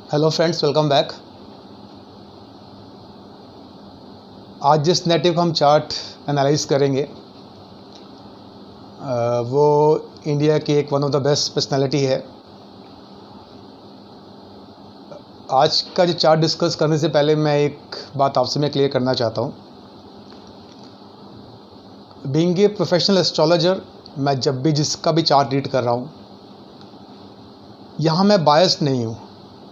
Hello friends, welcome back. आज जिस native को हम चार्ट एनालाइज करेंगे वो इंडिया की एक one of the best personality है। आज का जो चार्ट डिस्कस करने से पहले मैं एक बात आपसे मैं क्लियर करना चाहता हूँ। बीइंग ए प्रोफेशनल एस्ट्रोलॉजर, मैं जब भी जिसका भी चार्ट रीड कर रहा हूँ, यहाँ मैं बायस्ड नहीं हूँ।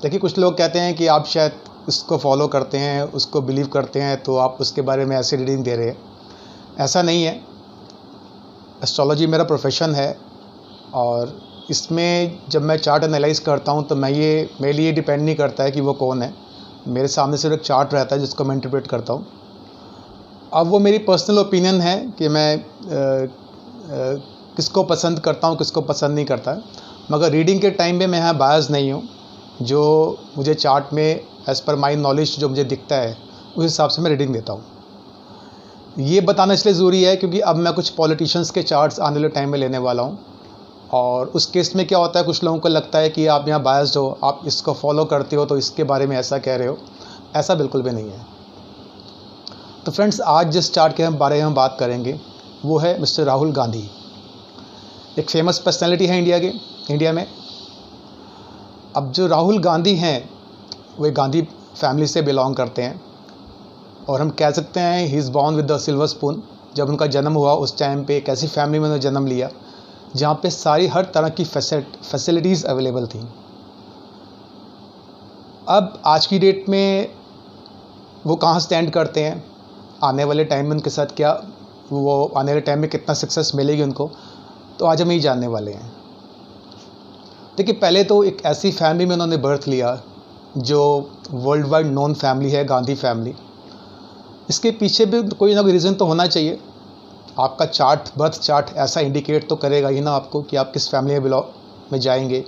देखिए, कुछ लोग कहते हैं कि आप शायद उसको फॉलो करते हैं, उसको बिलीव करते हैं, तो आप उसके बारे में ऐसे रीडिंग दे रहे हैं। ऐसा नहीं है। एस्ट्रोलॉजी मेरा प्रोफेशन है और इसमें जब मैं चार्ट एनालाइज करता हूँ तो मेरे लिए डिपेंड नहीं करता है कि वो कौन है। मेरे सामने सिर्फ एक चार्ट रहता है जिसको मैं इंटरप्रेट करता हूँ। अब वो मेरी पर्सनल ओपिनियन है कि मैं किसको पसंद करता हूँ, किसको पसंद नहीं करता, मगर रीडिंग के टाइम में मैं यहाँ बायस नहीं हूँ। जो मुझे चार्ट में एज़ पर माई नॉलेज जो मुझे दिखता है उस हिसाब से मैं रीडिंग देता हूँ। ये बताना इसलिए ज़रूरी है क्योंकि अब मैं कुछ पॉलिटिशियंस के चार्ट्स आने वाले टाइम में लेने वाला हूँ, और उस केस में क्या होता है, कुछ लोगों को लगता है कि आप यहाँ बायस्ड हो, आप इसको फॉलो करते हो तो इसके बारे में ऐसा कह रहे हो। ऐसा बिल्कुल भी नहीं है। तो फ्रेंड्स, आज जिस चार्ट के बारे में हम बात करेंगे वो है मिस्टर राहुल गांधी। एक फेमस पर्सनैलिटी है इंडिया में। अब जो राहुल गांधी हैं वे गांधी फैमिली से बिलोंग करते हैं, और हम कह सकते हैं he is born with the silver spoon. जब उनका जन्म हुआ उस टाइम पे एक ऐसी फैमिली में उन्होंने जन्म लिया जहाँ पे सारी हर तरह की फैसिलिटीज़ अवेलेबल थी। अब आज की डेट में वो कहाँ स्टैंड करते हैं, आने वाले टाइम में उनके साथ क्या, वो आने वाले टाइम में कितना सक्सेस मिलेगी उनको, तो आज हम यही जानने वाले हैं। देखिए, पहले तो एक ऐसी फैमिली में उन्होंने बर्थ लिया जो वर्ल्ड वाइड नोन फैमिली है, गांधी फैमिली। इसके पीछे भी कोई ना कोई रीज़न तो होना चाहिए। आपका चार्ट, बर्थ चार्ट ऐसा इंडिकेट तो करेगा ही ना आपको कि आप किस फैमिली में जाएंगे,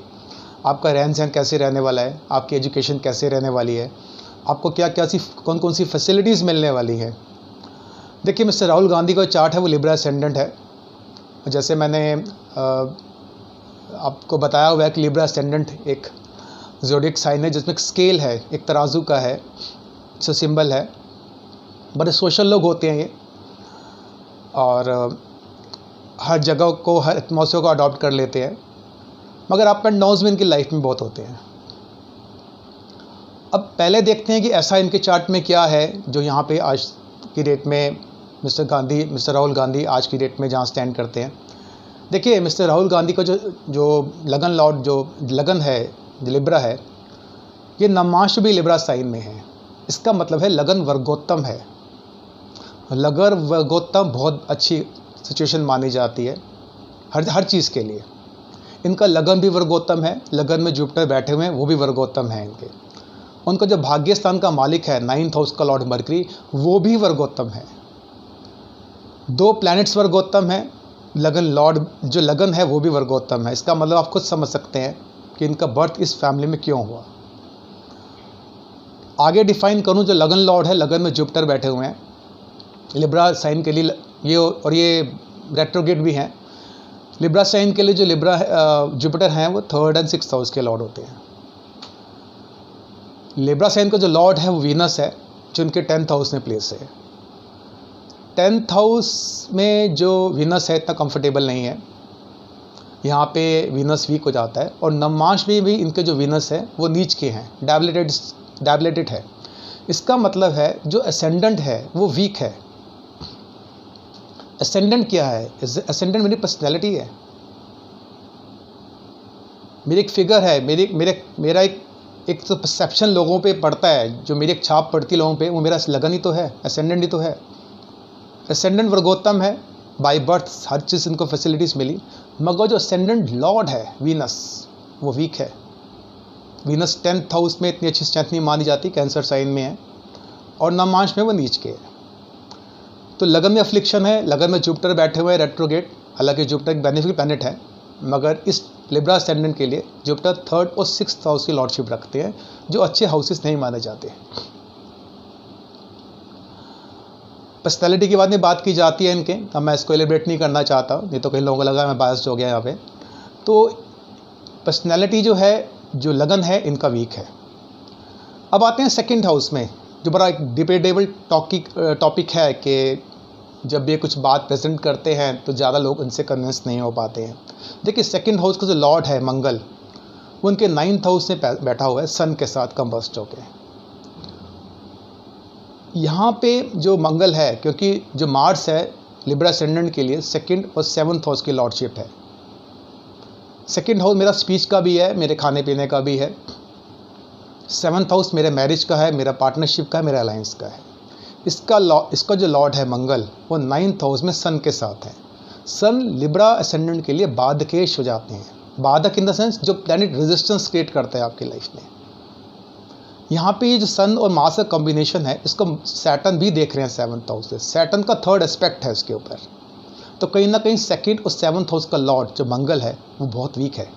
आपका रहन सहन कैसे रहने वाला है, आपकी एजुकेशन कैसे रहने वाली है, आपको क्या क्या सी कौन कौन सी फैसिलिटीज़ मिलने वाली है। देखिए, मिस्टर राहुल गांधी का चार्ट है वो लिब्रा असेंडेंट है। जैसे मैंने आपको बताया हुआ है कि लिब्रा असेंडेंट एक ज़ोडिएक साइन है जिसमें एक स्केल है, एक तराजू का है, जो सिंबल है। बड़े सोशल लोग होते हैं ये, और हर जगह को, हर एटमॉस्फेयर को अडॉप्ट कर लेते हैं, मगर अप एंड डाउन्स में इनकी लाइफ में बहुत होते हैं। अब पहले देखते हैं कि ऐसा इनके चार्ट में क्या है जो यहाँ पे आज की डेट में मिस्टर राहुल गांधी आज की डेट में जहाँ स्टैंड करते हैं। देखिए, मिस्टर राहुल गांधी का जो लगन लॉर्ड, जो लगन है, जो लिब्रा है, ये नमाश भी लिब्रा साइन में है। इसका मतलब है लगन वर्गोत्तम है। लगन वर्गोत्तम बहुत अच्छी सिचुएशन मानी जाती है हर चीज़ के लिए। इनका लगन भी वर्गोत्तम है, लगन में जुपिटर बैठे हुए हैं वो भी वर्गोत्तम है इनके। उनका जो भाग्य स्थान का मालिक है 9th हाउस का लॉर्ड मरकरी, वो भी वर्गोत्तम है। 2 प्लैनेट्स वर्गोत्तम हैं, लगन लॉर्ड जो लगन है वो भी वर्गोत्तम है। इसका मतलब आप खुद समझ सकते हैं कि इनका बर्थ इस फैमिली में क्यों हुआ। आगे डिफाइन करूं, जो लगन लॉर्ड है, लगन में जुपिटर बैठे हुए हैं लिब्रा साइन के लिए, ये रेट्रोगेट भी हैं। लिब्रा साइन के लिए जो जुपिटर हैं वो 3rd and 6th हाउस के लॉर्ड होते हैं। लिब्रा साइन का जो लॉर्ड है वो वीनस है, जो उनके 10th हाउस में प्लेस है। 10th हाउस में जो वीनस है इतना कंफर्टेबल नहीं है, यहाँ पे वीनस वीक हो जाता है। और नवमांश में भी इनके जो वीनस है वो नीच के हैं, डैबलेटेड है। इसका मतलब है जो असेंडेंट है वो वीक है। असेंडेंट क्या है? असेंडेंट मेरी पर्सनैलिटी है, मेरी एक फिगर है, मेरा एक तो परसेप्शन लोगों पे पड़ता है, जो मेरी एक छाप पड़ती है लोगों पे, वो मेरा लगन ही तो है, असेंडेंट ही तो है। असेंडेंट वर्गोत्तम है, बाय बर्थ हर चीज़ इनको फैसिलिटीज़ मिली, मगर जो असेंडेंट लॉर्ड है वीनस वो वीक है। वीनस 10th हाउस में इतनी अच्छी स्ट्रेंथ नहीं मानी जाती, कैंसर साइन में है, और नवमांश में वो नीच के है। तो लगन में अफ्लिक्शन है, लगन में जुपिटर बैठे हुए हैं रेट्रोगेट। हालांकि जुपिटर एक बेनिफिक प्लैनेट है, मगर इस लिब्रा असेंडेंट के लिए जुपिटर 3rd और 6th हाउस की लॉर्डशिप रखते हैं, जो अच्छे हाउसेस नहीं माने जाते। पर्सनैलिटी की बात की जाती है इनके, अब मैं इसको एलिब्रेट नहीं करना चाहता, नहीं तो कई लोगों को लगा मैं बायस्ड हो गया यहाँ पे। तो पर्सनैलिटी जो है, जो लगन है, इनका वीक है। अब आते हैं सेकंड हाउस में, जो बड़ा एक डिबेटेबल टॉपिक है कि जब ये कुछ बात प्रेजेंट करते हैं तो ज़्यादा लोग उनसे कन्विंस नहीं हो पाते हैं। देखिए सेकंड हाउस का जो लॉर्ड है मंगल, वो उनके 9th हाउस में बैठा हुआ है सन के साथ कंबस्ट होके। यहाँ पे जो मंगल है, क्योंकि जो मार्स है लिब्रा असेंडेंट के लिए 2nd और 7th हाउस की लॉर्डशिप है। 2nd हाउस मेरा स्पीच का भी है, मेरे खाने पीने का भी है। 7th हाउस मेरे मैरिज का है, मेरा पार्टनरशिप का है, मेरा अलायंस का है। इसका जो लॉर्ड है मंगल, वो 9th हाउस में सन के साथ है। सन लिब्रा असेंडेंट के लिए बाधकेश हो जाते हैं। बाधक इन द सेंस जो प्लैनेट रेजिस्टेंस क्रिएट करता है आपकी लाइफ में। यहाँ पे ये जो सन और मार्स का कॉम्बिनेशन है, इसको सैटर्न भी देख रहे हैं 7th हाउस से। सैटर्न का 3rd एस्पेक्ट है इसके ऊपर। तो कहीं ना कहीं 2nd और 7th हाउस का लॉर्ड जो मंगल है वो बहुत वीक है।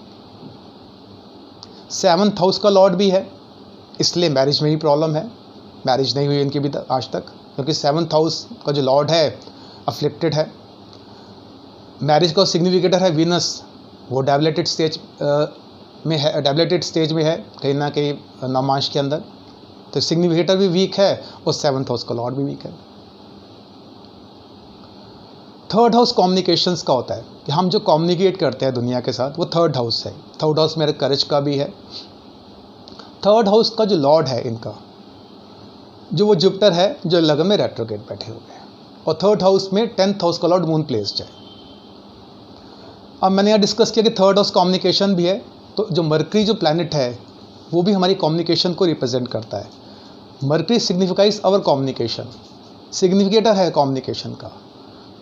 7th हाउस का लॉर्ड भी है, इसलिए मैरिज में भी प्रॉब्लम है। मैरिज नहीं हुई इनकी भी आज तक, क्योंकि 7th हाउस का जो लॉर्ड है अफ्लिक्टेड है। मैरिज का सिग्निफिकेटर है वीनस, वो डेवलेटेड स्टेज में है कहीं ना कहीं नवमांश के अंदर। तो सिग्निफिकेटर भी वीक है और 7th हाउस का लॉर्ड भी वीक है। 3rd हाउस कम्युनिकेशंस का होता है कि हम जो कम्युनिकेट करते हैं दुनिया के साथ, वो 3rd हाउस है। 3rd हाउस मेरे करेज का भी है। 3rd हाउस का जो लॉर्ड है इनका, जो वो जुपिटर है, जो लगन में रेट्रोग्रेड बैठे हुए हैं। और 3rd हाउस में 10th हाउस का लॉर्ड मून प्लेस्ड है। अब मैंने यहाँ डिस्कस किया कि 3rd हाउस कम्युनिकेशन भी है, तो जो मरकरी जो प्लैनेट है वो भी हमारी कम्युनिकेशन को रिप्रेजेंट करता है। Mercury signifies our communication, significator है कम्युनिकेशन का।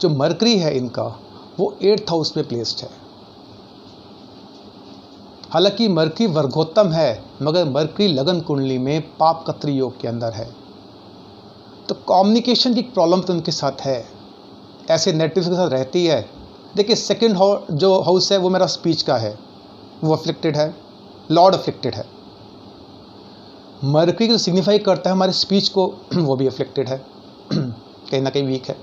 जो मरकरी है इनका, वो 8th हाउस में प्लेस्ड है। हालांकि मरकरी वर्गोत्तम है, मगर मरकरी लगन कुंडली में पाप कत्री योग के अंदर है। तो कम्युनिकेशन की प्रॉब्लम तो उनके साथ है, ऐसे नेगेटिव के साथ रहती है। देखिए 2nd जो हाउस है वो मेरा स्पीच का है, वो अफ्लिक्टेड है, लॉर्ड अफ्लिक्टेड है। मरकरी जो सिग्निफाई करता है हमारे स्पीच को, वो भी अफ्लिक्टेड है, कहीं ना कहीं वीक है।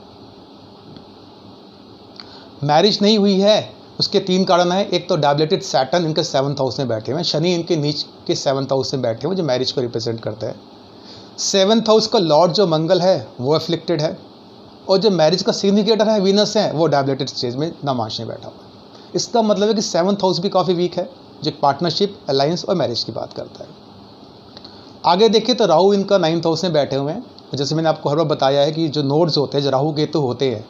मैरिज नहीं हुई है, उसके 3 कारण हैं। एक तो डेवलेटेड सैटर्न इनके 7th हाउस में बैठे हुए हैं, शनि इनके नीच के 7th हाउस में बैठे हुए, जो मैरिज को रिप्रेजेंट करते हैं। 7th हाउस का लॉर्ड जो मंगल है वो अफ्लिक्टेड है, और जो मैरिज का सिग्निफिकेटर है वीनस है, वो डेवलेटेड स्टेज में नवमांश में बैठा हुआ है। इसका मतलब है कि 7th हाउस भी काफ़ी वीक है, जो पार्टनरशिप, अलायंस और मैरिज की बात करता है। आगे देखिए तो राहु इनका 9th हाउस में बैठे हुए हैं। जैसे मैंने आपको हर बार बताया है कि जो नोड्स होते हैं, जो राहु केतु होते हैं,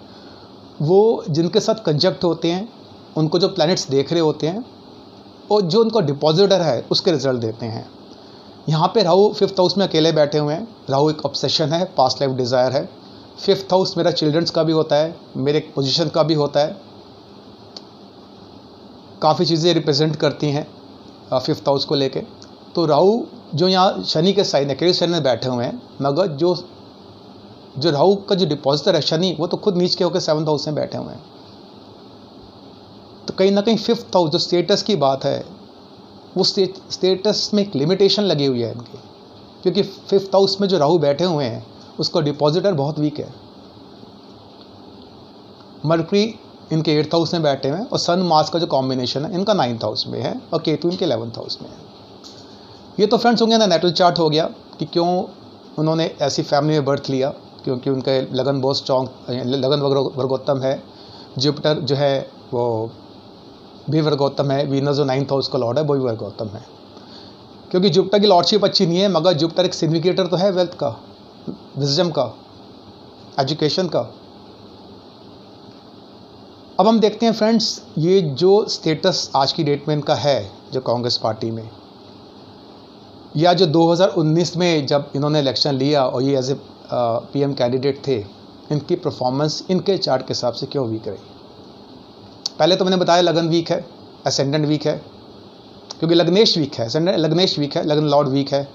वो जिनके साथ कंजक्ट होते हैं, उनको जो प्लैनेट्स देख रहे होते हैं, और जो उनका डिपॉजिटर है उसके रिजल्ट देते हैं। यहाँ पे राहु 5th हाउस में अकेले बैठे हुए हैं। राहु एक ऑब्सेशन है, पास्ट लाइफ डिज़ायर है। 5th हाउस मेरा चिल्ड्रंस का भी होता है, मेरे पोजीशन का भी होता है, काफ़ी चीज़ें रिप्रेजेंट करती हैं 5th हाउस को लेके। तो राहु जो यहाँ शनि के साइन है, केतु साइन में बैठे हुए हैं, मगर जो राहु का जो डिपॉजिटर है शनि, वो तो खुद नीच के होकर 7th हाउस में बैठे हुए हैं। तो कहीं ना कहीं 5th हाउस जो स्टेटस की बात है, वो स्टेटस में एक लिमिटेशन लगी हुई है इनकी, क्योंकि 5th हाउस में जो राहु बैठे हुए हैं उसका डिपॉजिटर बहुत वीक है। मरकरी इनके 8th हाउस में बैठे हुए हैं, और सन मार्स का जो कॉम्बिनेशन है इनका 9th हाउस में है, और केतु इनके 11th हाउस में है। ये तो फ्रेंड्स हो गया ना, नेटल चार्ट हो गया कि क्यों उन्होंने ऐसी फैमिली में बर्थ लिया, क्योंकि उनके लगन बहुत स्ट्रॉन्ग, लगन वर्गोत्तम है। जुपिटर जो है वो भी वर्गोत्तम है। वीनस जो 9th हाउस का लॉर्ड है वो भी वर्गोत्तम है, क्योंकि जुपिटर की लॉर्डशिप अच्छी नहीं है, मगर जुपिटर एक सिग्निफिकेटर तो है वेल्थ का, विजडम का, एजुकेशन का। अब हम देखते हैं फ्रेंड्स, ये जो स्टेटस आज की डेट में इनका है, जो कांग्रेस पार्टी में, या जो 2019 में जब इन्होंने इलेक्शन लिया और ये एज ए PM कैंडिडेट थे, इनकी परफॉर्मेंस इनके चार्ट के हिसाब से क्यों वीक रही। पहले तो मैंने बताया लगन वीक है, असेंडेंट वीक है, क्योंकि लग्नेश वीक है, असेंडेंट लग्नेश वीक है, लगन लॉर्ड वीक है।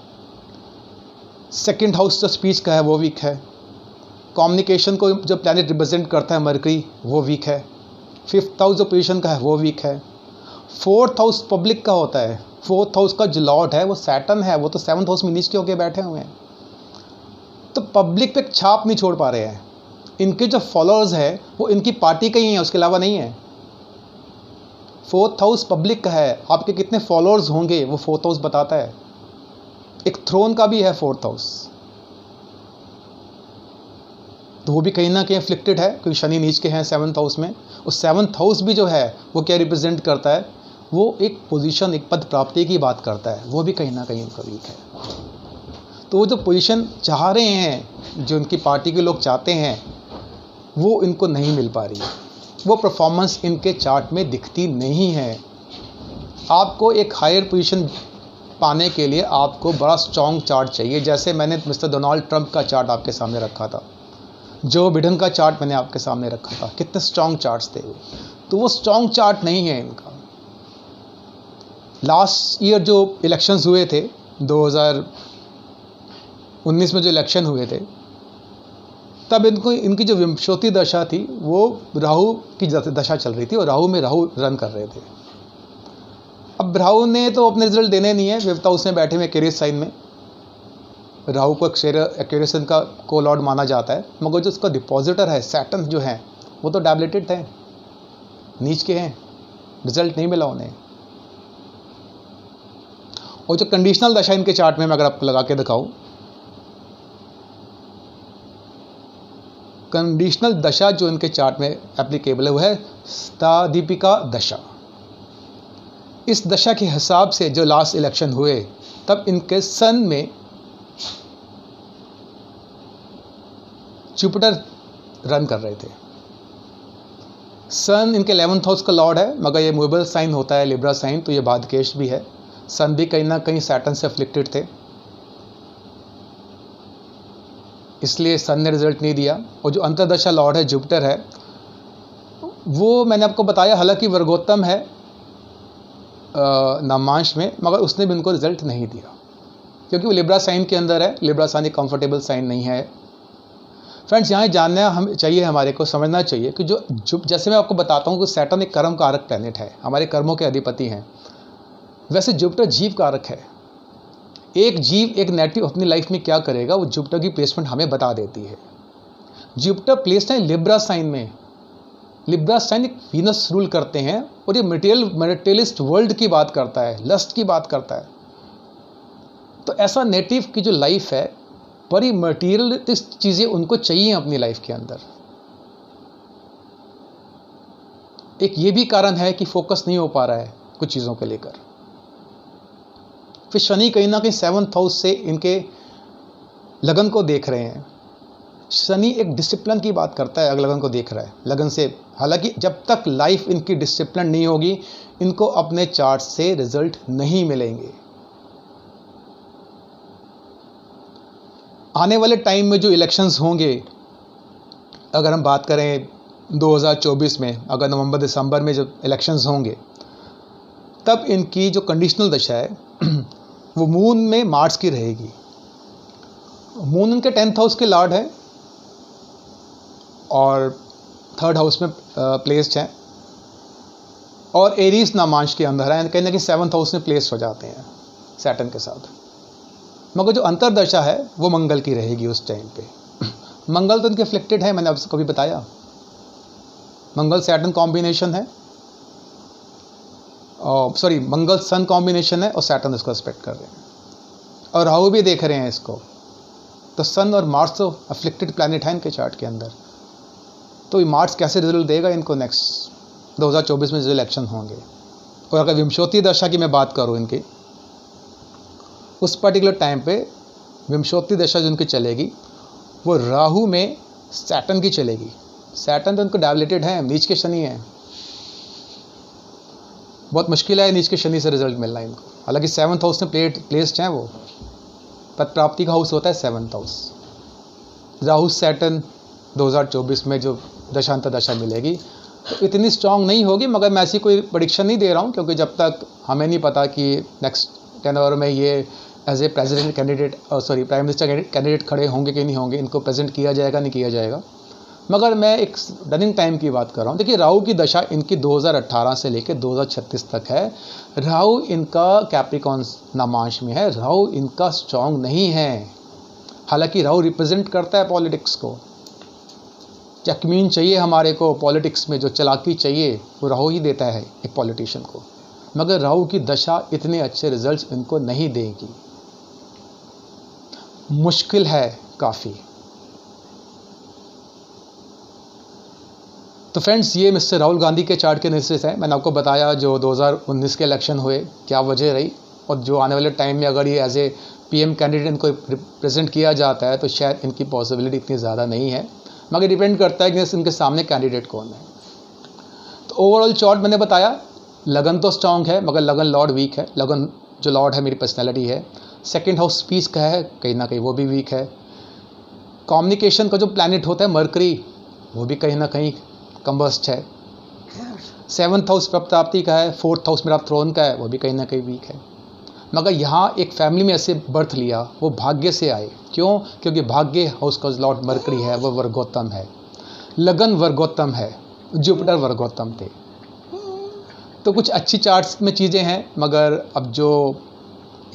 2nd हाउस जो स्पीच का है वो वीक है। कम्युनिकेशन को जो प्लैनेट रिप्रेजेंट करता है मरकरी, वो वीक है। 5th हाउस जो पोजीशन का है वो वीक है। 4th हाउस पब्लिक का होता है। 4th हाउस का जो लॉर्ड है वो सैटर्न है, वो तो 7th हाउस में नीच के होके बैठे हुए हैं, तो पब्लिक पे छाप नहीं छोड़ पा रहे हैं। इनके जो फॉलोअर्स है वो इनकी पार्टी के ही हैं, उसके अलावा नहीं है। 4th हाउस पब्लिक का है, आपके कितने फॉलोअर्स होंगे वो 4th हाउस बताता है। एक थ्रोन का भी है 4th हाउस, तो वो भी कहीं ना कहीं अफ्लिक्टेड है क्योंकि शनि नीच के हैं 7th हाउस में। उस 7th हाउस भी जो है वो क्या रिप्रेजेंट करता है, वो एक पोजीशन, एक पद प्राप्ति की बात करता है, वो भी कहीं ना कहीं इनका वीक है। तो वो जो पोजीशन चाह रहे हैं, जो इनकी पार्टी के लोग चाहते हैं, वो इनको नहीं मिल पा रही है, वो परफॉर्मेंस इनके चार्ट में दिखती नहीं है। आपको एक हायर पोजीशन पाने के लिए आपको बड़ा स्ट्रॉन्ग चार्ट चाहिए। जैसे मैंने मिस्टर डोनाल्ड ट्रंप का चार्ट आपके सामने रखा था, जो बिडेन का चार्ट मैंने आपके सामने रखा था, कितने स्ट्रॉन्ग चार्ट्स थे वो, तो वो स्ट्रॉन्ग चार्ट नहीं है इनका। लास्ट ईयर जो इलेक्शंस हुए थे, 2019 में जो इलेक्शन हुए थे, तब इनकी जो विंशोती दशा थी वो राहु की दशा चल रही थी और राहु में राहु रन कर रहे थे। अब राहु ने तो अपने रिजल्ट देने नहीं है, विवता उसमें बैठे हुए एक्वेरियस साइन में, राहु को एक्वेरियस का को लॉर्ड माना जाता है, मगर जो उसका डिपॉजिटर है सैटर्न जो है वो तो डैबलेटेड थे, नीच के हैं, रिजल्ट नहीं मिला उन्हें। और जो कंडीशनल दशा इनके चार्ट में मैं अगर आपको लगा के दिखाऊं, कंडीशनल दशा जो इनके चार्ट में एप्लीकेबल है वो है दीपिका दशा। इस दशा के हिसाब से जो लास्ट इलेक्शन हुए तब इनके सन में जुपिटर रन कर रहे थे। सन इनके 11th हाउस का लॉर्ड है, मगर ये मूवेबल साइन होता है, लिब्रा साइन, तो ये बादकेश भी है। सन भी कहीं ना कहीं सैटर्न से अफ्लिक्टेड थे, इसलिए सन ने रिजल्ट नहीं दिया। और जो अंतर्दशा लॉर्ड है जुपिटर है, वो मैंने आपको बताया हालांकि वर्गोत्तम है नामांश में, मगर उसने भी उनको रिजल्ट नहीं दिया क्योंकि वो लिब्रा साइन के अंदर है। लिब्रा साइन एक कंफर्टेबल साइन नहीं है। फ्रेंड्स, यहाँ जानना हम चाहिए, हमारे को समझना चाहिए कि जो जैसे मैं आपको बताता हूँ कि सैटर्न एक कर्म कारक प्लैनेट है, हमारे कर्मों के अधिपति हैं, वैसे जुपिटर जीव कारक है। एक जीव एक नेटिव अपनी लाइफ में क्या करेगा वो जुपिटर की प्लेसमेंट हमें बता देती है। जुपिटर प्लेस्ड है लिब्रा साइन में। लिब्रा साइन एक वीनस रूल करते हैं और ये मटेरियलिस्ट वर्ल्ड की बात करता है, लस्ट की बात करता है। तो ऐसा नेटिव की जो लाइफ है, बड़ी मटेरियलिस्ट चीज़ें उनको चाहिए अपनी लाइफ के अंदर। एक ये भी कारण है कि फोकस नहीं हो पा रहा है कुछ चीज़ों को लेकर। फिर शनि कहीं ना कहीं 7th हाउस से इनके लगन को देख रहे हैं। शनि एक डिसिप्लिन की बात करता है, अगर लगन को देख रहा है, लगन से। हालांकि जब तक लाइफ इनकी डिसिप्लिन नहीं होगी, इनको अपने चार्ट से रिजल्ट नहीं मिलेंगे। आने वाले टाइम में जो इलेक्शंस होंगे, अगर हम बात करें 2024 में, अगर नवंबर दिसंबर में जो इलेक्शंस होंगे, तब इनकी जो कंडीशनल दशा है वो मून में मार्स की रहेगी। मून इनके 10th हाउस के लॉर्ड है और 3rd हाउस में प्लेस्ड है और एरीज नामांश के अंदर है, कहीं ना कहीं 7th हाउस में प्लेस हो जाते हैं सैटर्न के साथ। मगर जो अंतरदशा है वो मंगल की रहेगी उस टाइम पे। मंगल तो इनके अफ्लिक्टेड है, मैंने आपको कभी बताया, मंगल सैटर्न कॉम्बिनेशन है, सॉरी मंगल सन कॉम्बिनेशन है और सैटर्न इसको रिस्पेक्ट कर रहे हैं और राहु भी देख रहे हैं इसको। तो सन और मार्स तो अफ्लिक्टेड प्लैनेट है इनके चार्ट के अंदर। तो ये मार्स कैसे रिजल्ट देगा इनको नेक्स्ट 2024 में जो इलेक्शन होंगे। और अगर विंशोती दशा की मैं बात करूँ इनकी, उस पर्टिकुलर टाइम पे विंशोती दशा जो उनकी चलेगी वो राहु में सैटर्न की चलेगी। सैटर्न तो उनको डैबलेटेड है, नीच के शनि है, बहुत मुश्किल है नीच के शनि से रिजल्ट मिलना इनको। हालांकि 7th हाउस में प्लेस्ड हैं, वो पद प्राप्ति का हाउस होता है 7th हाउस। राहु सैटर्न 2024 में जो दशांतर दशा मिलेगी तो इतनी स्ट्रांग नहीं होगी, मगर मैं ऐसी कोई प्रेडिक्शन नहीं दे रहा हूँ क्योंकि जब तक हमें नहीं पता कि नेक्स्ट 10 आवर में ये as a president candidate prime minister candidate खड़े होंगे कि नहीं होंगे, इनको प्रेजेंट किया जाएगा नहीं किया जाएगा। मगर मैं एक रनिंग टाइम की बात कर रहा हूँ। देखिए, राहु की दशा इनकी 2018 से लेकर 2036 तक है। राहु इनका कैप्रिकॉन नामांश में है, राहु इनका स्ट्रॉन्ग नहीं है। हालांकि राहु रिप्रेजेंट करता है पॉलिटिक्स को, चकमीन चाहिए हमारे को पॉलिटिक्स में, जो चालाकी चाहिए वो राहु ही देता है एक पॉलिटिशियन को। मगर राहु की दशा इतने अच्छे रिजल्ट्स इनको नहीं देगी। मुश्किल है काफ़ी। तो फ्रेंड्स, ये मिस्टर राहुल गांधी के चार्ट के एनालिसिस है। मैंने आपको बताया जो 2019 के इलेक्शन हुए क्या वजह रही, और जो आने वाले टाइम में अगर ये एज ए पीएम कैंडिडेट इनको रिप्रेजेंट किया जाता है तो शायद इनकी पॉसिबिलिटी इतनी ज़्यादा नहीं है, मगर डिपेंड करता है कि इनके सामने कैंडिडेट कौन है। तो ओवरऑल चार्ट मैंने बताया, लगन तो स्ट्रांग है मगर लगन लॉर्ड वीक है। लगन जो लॉर्ड है मेरी पर्सनैलिटी है। सेकेंड हाउस स्पीच का है, कहीं ना कहीं वो भी वीक है। कम्युनिकेशन का जो प्लैनेट होता है मरकरी, वो भी कहीं ना कहीं कम्बस्ट है। 7th हाउस प्राप्ति का है, 4th हाउस मेरा थ्रोन का है, वो भी कहीं ना कहीं वीक है। मगर यहाँ एक फैमिली में ऐसे बर्थ लिया, वो भाग्य से आए। क्यों? क्योंकि भाग्य हाउस का लॉर्ड मरकरी है, वो वर्गोत्तम है। लगन वर्गोत्तम है, जुपिटर वर्गोत्तम थे। तो कुछ अच्छी चार्ट्स में चीज़ें हैं, मगर अब जो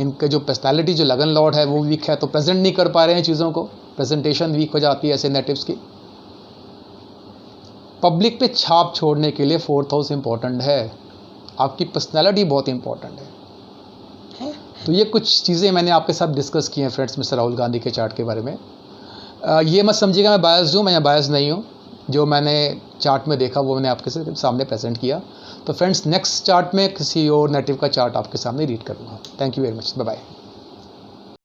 इनके जो पर्सनालिटी जो लगन लॉर्ड है वो वीक है, तो प्रेजेंट नहीं कर पा रहे हैं चीज़ों को, प्रेजेंटेशन वीक हो जाती है ऐसे नेटिव्स की। पब्लिक पे छाप छोड़ने के लिए 4th हाउस इंपॉर्टेंट है, आपकी पर्सनालिटी बहुत इंपॉर्टेंट है। तो ये कुछ चीज़ें मैंने आपके साथ डिस्कस की हैं फ्रेंड्स मिस्टर राहुल गांधी के चार्ट के बारे में। ये मत समझिएगा मैं बायस्ड हूँ, मैं यहाँ बायस्ड नहीं हूँ। जो मैंने चार्ट में देखा वो मैंने आपके सामने प्रेजेंट किया। तो फ्रेंड्स, नेक्स्ट चार्ट में किसी और नेटिव का चार्ट आपके सामने रीड करूँगा। Thank you very much, bye bye.